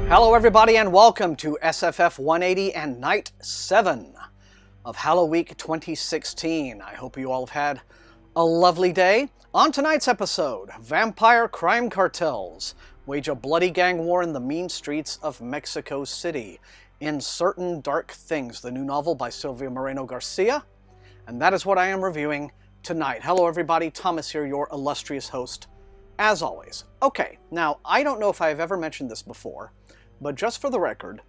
Hello everybody and welcome to SFF180 and Night 7 of Halloweek 2016. I hope you all have had a lovely day. On tonight's episode, vampire crime cartels wage a bloody gang war in the mean streets of Mexico City. In Certain Dark Things, the new novel by Silvia Moreno-Garcia, and that is what I am reviewing tonight. Hello everybody, Thomas here, your illustrious host, as always. Okay, now I don't know if I've ever mentioned this before, but just for the record,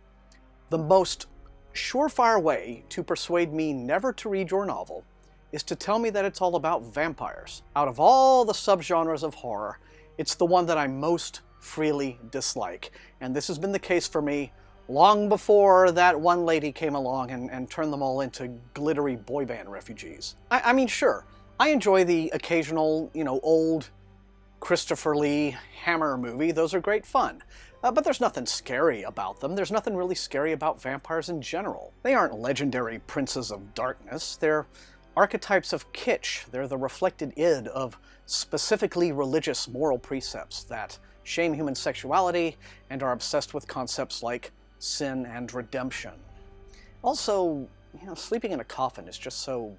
the most surefire way to persuade me never to read your novel is to tell me that it's all about vampires. Out of all the subgenres of horror, it's the one that I most freely dislike. And this has been the case for me long before that one lady came along and turned them all into glittery boy band refugees. I mean, sure, I enjoy the occasional, old Christopher Lee Hammer movie. Those are great fun. But there's nothing scary about them. There's nothing really scary about vampires in general. They aren't legendary princes of darkness. They're archetypes of kitsch. They're the reflected id of specifically religious moral precepts that shame human sexuality and are obsessed with concepts like sin and redemption. Also, sleeping in a coffin is just so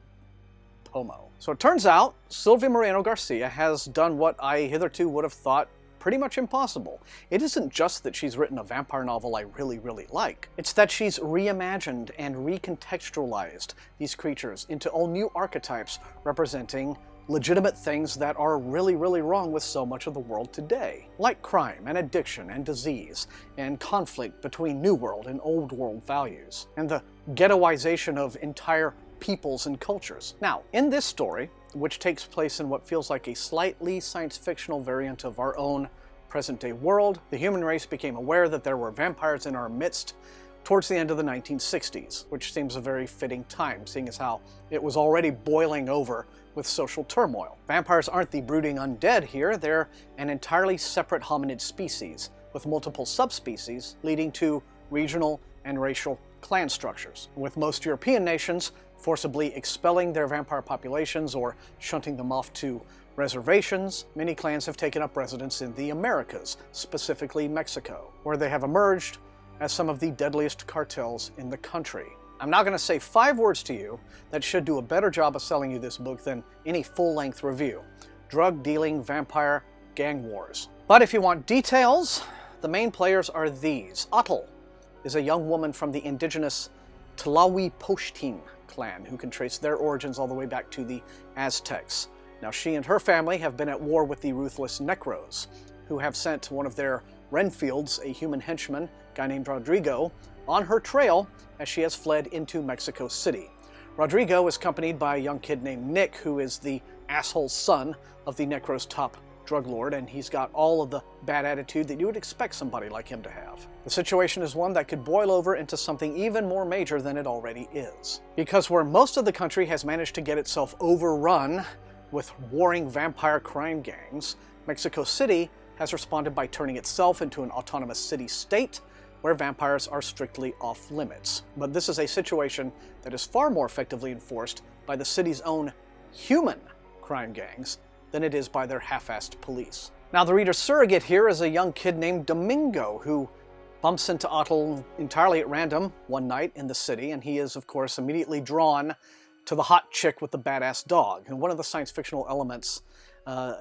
pomo. So it turns out Silvia Moreno-Garcia has done what I hitherto would have thought pretty much impossible. It isn't just that she's written a vampire novel I really, really like. It's that she's reimagined and recontextualized these creatures into all new archetypes representing legitimate things that are really, really wrong with so much of the world today. Like crime and addiction and disease and conflict between New World and Old World values, and the ghettoization of entire peoples and cultures. Now, in this story, which takes place in what feels like a slightly science-fictional variant of our own present-day world, the human race became aware that there were vampires in our midst towards the end of the 1960s, which seems a very fitting time, seeing as how it was already boiling over with social turmoil. Vampires aren't the brooding undead here, they're an entirely separate hominid species, with multiple subspecies leading to regional and racial clan structures, with most European nations forcibly expelling their vampire populations or shunting them off to reservations. Many clans have taken up residence in the Americas, specifically Mexico, where they have emerged as some of the deadliest cartels in the country. I'm now going to say 5 words to you that should do a better job of selling you this book than any full-length review. Drug-dealing vampire gang wars. But if you want details, the main players are these. Atl is a young woman from the indigenous Tlahuipochtli clan who can trace their origins all the way back to the Aztecs. Now, she and her family have been at war with the ruthless Necros, who have sent one of their Renfields, a human henchman, a guy named Rodrigo, on her trail as she has fled into Mexico City. Rodrigo is accompanied by a young kid named Nick, who is the asshole son of the Necros' top drug lord, and he's got all of the bad attitude that you would expect somebody like him to have. The situation is one that could boil over into something even more major than it already is. Because where most of the country has managed to get itself overrun with warring vampire crime gangs, Mexico City has responded by turning itself into an autonomous city-state where vampires are strictly off limits. But this is a situation that is far more effectively enforced by the city's own human crime gangs than it is by their half-assed police. Now, the reader's surrogate here is a young kid named Domingo, who bumps into Atl entirely at random one night in the city, and he is, of course, immediately drawn to the hot chick with the badass dog. And one of the science-fictional elements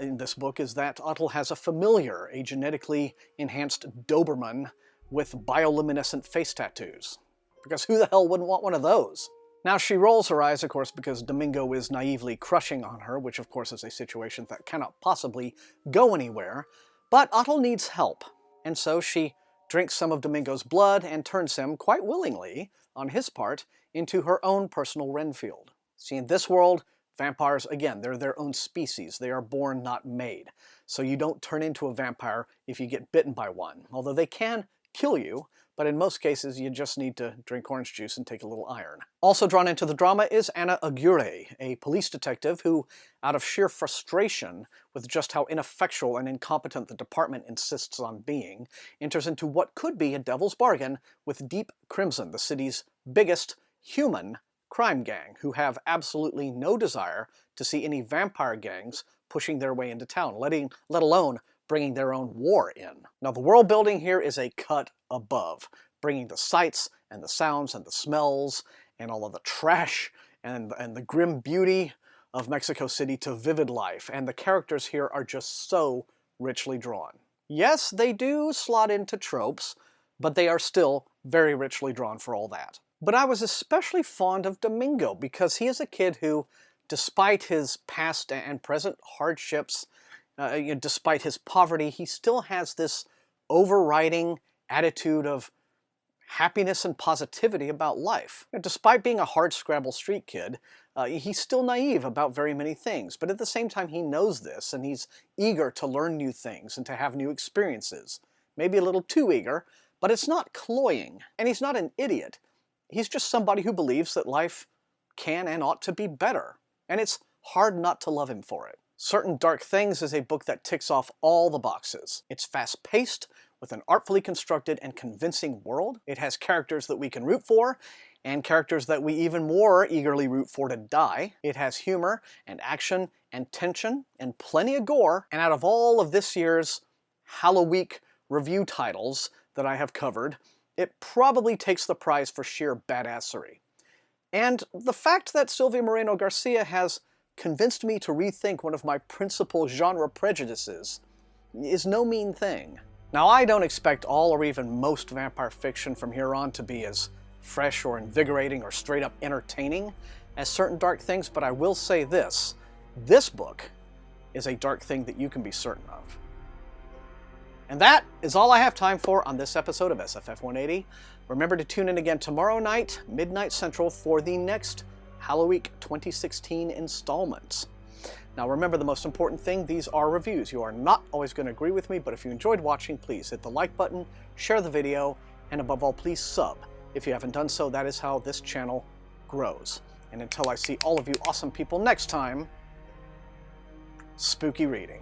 in this book is that Atl has a familiar, a genetically enhanced Doberman with bioluminescent face tattoos. Because who the hell wouldn't want one of those? Now, she rolls her eyes, of course, because Domingo is naively crushing on her, which of course is a situation that cannot possibly go anywhere, but Atl needs help, and so she drinks some of Domingo's blood and turns him, quite willingly, on his part, into her own personal Renfield. See, in this world, vampires, again, they're their own species. They are born, not made. So you don't turn into a vampire if you get bitten by one, although they can kill you, but in most cases you just need to drink orange juice and take a little iron. Also drawn into the drama is Ana Aguirre, a police detective who, out of sheer frustration with just how ineffectual and incompetent the department insists on being, enters into what could be a devil's bargain with Deep Crimson, the city's biggest human crime gang, who have absolutely no desire to see any vampire gangs pushing their way into town, let alone bringing their own war in. Now, the world building here is a cut above, bringing the sights and the sounds and the smells and all of the trash and the grim beauty of Mexico City to vivid life. And the characters here are just so richly drawn. Yes, they do slot into tropes, but they are still very richly drawn for all that. But I was especially fond of Domingo because he is a kid who, despite his past and present hardships, despite his poverty, he still has this overriding attitude of happiness and positivity about life. Despite being a hardscrabble street kid, he's still naive about very many things, but at the same time he knows this, and he's eager to learn new things and to have new experiences. Maybe a little too eager, but it's not cloying, and he's not an idiot. He's just somebody who believes that life can and ought to be better, and it's hard not to love him for it. Certain Dark Things is a book that ticks off all the boxes. It's fast-paced, with an artfully constructed and convincing world. It has characters that we can root for, and characters that we even more eagerly root for to die. It has humor, and action, and tension, and plenty of gore. And out of all of this year's Halloweek review titles that I have covered, it probably takes the prize for sheer badassery. And the fact that Silvia Moreno-Garcia has convinced me to rethink one of my principal genre prejudices is no mean thing. Now, I don't expect all or even most vampire fiction from here on to be as fresh or invigorating or straight up entertaining as certain Dark Things, but I will say this. This book is a dark thing that you can be certain of. And that is all I have time for on this episode of SFF180. Remember to tune in again tomorrow night, midnight central, for the next Halloweek 2016 installment. Now remember, the most important thing, these are reviews. You are not always going to agree with me, but if you enjoyed watching, please hit the like button, share the video, and above all, please sub. If you haven't done so, that is how this channel grows. And until I see all of you awesome people next time, spooky reading.